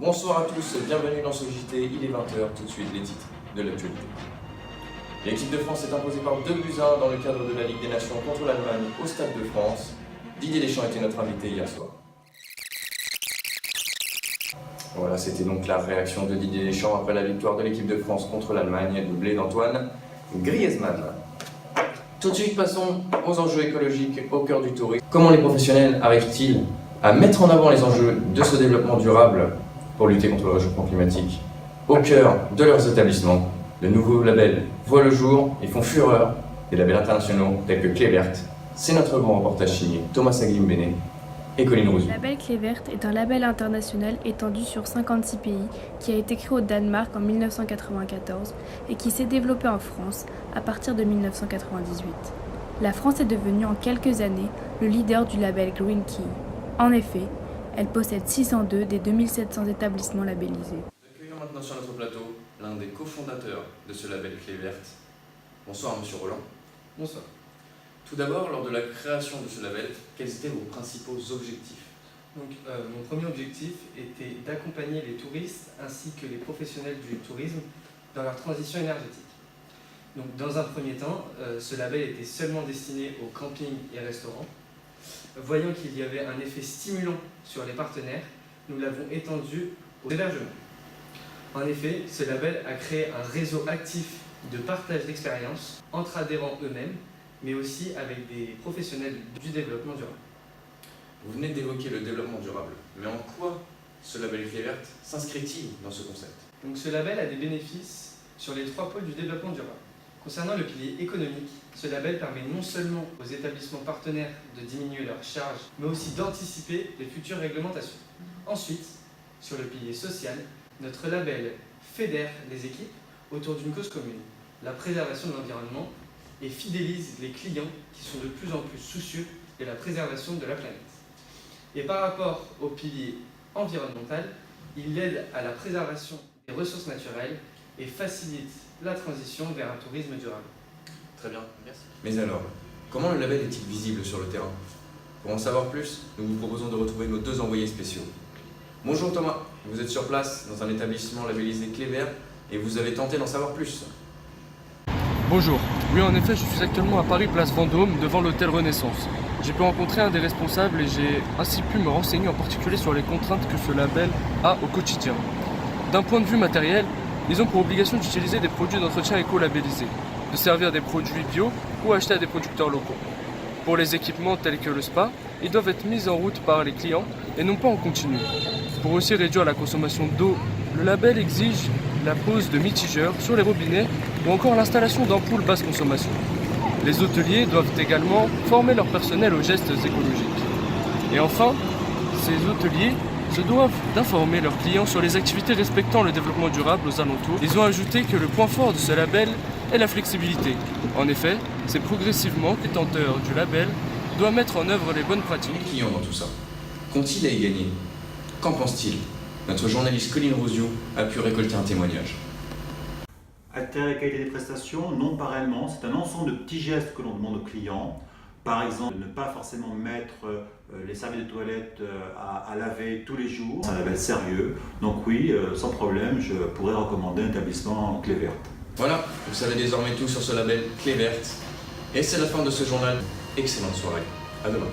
Bonsoir à tous, bienvenue dans ce JT, il est 20h, tout de suite les titres de l'actualité. L'équipe de France est imposée par 2-1 dans le cadre de la Ligue des Nations contre l'Allemagne au Stade de France. Didier Deschamps était notre invité hier soir. Voilà, c'était donc la réaction de Didier Deschamps après la victoire de l'équipe de France contre l'Allemagne, doublé d'Antoine Griezmann. Tout de suite, passons aux enjeux écologiques au cœur du tourisme. Comment les professionnels arrivent-ils à mettre en avant les enjeux de ce développement durable pour lutter contre le réchauffement climatique au cœur de leurs établissements? De nouveaux labels voient le jour et font fureur, des labels internationaux tels que Clé Verte. C'est notre grand reportage signé Thomas Aguimbene et Colline Rousseau. Le label Clé Verte est un label international étendu sur 56 pays qui a été créé au Danemark en 1994 et qui s'est développé en France à partir de 1998. La France est devenue en quelques années le leader du label Green Key. En effet, elle possède 602 des 2700 établissements labellisés. Nous accueillons maintenant sur notre plateau l'un des cofondateurs de ce label Clé Verte. Bonsoir Monsieur Roland. Bonsoir. Tout d'abord, lors de la création de ce label, quels étaient vos principaux objectifs? Donc, mon premier objectif était d'accompagner les touristes ainsi que les professionnels du tourisme dans leur transition énergétique. Donc, dans un premier temps, ce label était seulement destiné aux campings et restaurants. Voyant qu'il y avait un effet stimulant sur les partenaires, nous l'avons étendu aux hébergements. En effet, ce label a créé un réseau actif de partage d'expériences entre adhérents eux-mêmes, mais aussi avec des professionnels du développement durable. Vous venez d'évoquer le développement durable, mais en quoi ce label Clé Verte s'inscrit-il dans ce concept? Donc, ce label a des bénéfices sur les 3 pôles du développement durable. Concernant le pilier économique, ce label permet non seulement aux établissements partenaires de diminuer leurs charges, mais aussi d'anticiper les futures réglementations. Ensuite, sur le pilier social, notre label fédère les équipes autour d'une cause commune, la préservation de l'environnement, et fidélise les clients qui sont de plus en plus soucieux de la préservation de la planète. Et par rapport au pilier environnemental, il aide à la préservation des ressources naturelles et facilite la transition vers un tourisme durable. Très bien, merci. Mais alors, comment le label est-il visible sur le terrain? Pour en savoir plus, nous vous proposons de retrouver nos 2 envoyés spéciaux. Bonjour Thomas, vous êtes sur place dans un établissement labellisé Clé Verte et vous avez tenté d'en savoir plus. Bonjour, oui en effet je suis actuellement à Paris, place Vendôme, devant l'hôtel Renaissance. J'ai pu rencontrer un des responsables et j'ai ainsi pu me renseigner en particulier sur les contraintes que ce label a au quotidien. D'un point de vue matériel, ils ont pour obligation d'utiliser des produits d'entretien éco-labellisés, de servir des produits bio ou acheter à des producteurs locaux. Pour les équipements tels que le spa, ils doivent être mis en route par les clients et non pas en continu. Pour aussi réduire la consommation d'eau, le label exige la pose de mitigeurs sur les robinets ou encore l'installation d'ampoules basse consommation. Les hôteliers doivent également former leur personnel aux gestes écologiques. Et enfin, ces hôteliers se doivent d'informer leurs clients sur les activités respectant le développement durable aux alentours. Ils ont ajouté que le point fort de ce label est la flexibilité. En effet, c'est progressivement que le détenteur du label doit mettre en œuvre les bonnes pratiques. Les clients dans tout ça, qu'ont-ils à y gagner? Qu'en pense-t-il? Notre journaliste Colline Rousseau a pu récolter un témoignage. Intérêt et qualité des prestations, non pas réellement. C'est un ensemble de petits gestes que l'on demande aux clients. Par exemple, ne pas forcément mettre les serviettes de toilette à laver tous les jours. C'est un label sérieux. Donc oui, sans problème, je pourrais recommander un établissement Clé Verte. Voilà, vous savez désormais tout sur ce label Clé Verte. Et c'est la fin de ce journal. Excellente soirée. À demain.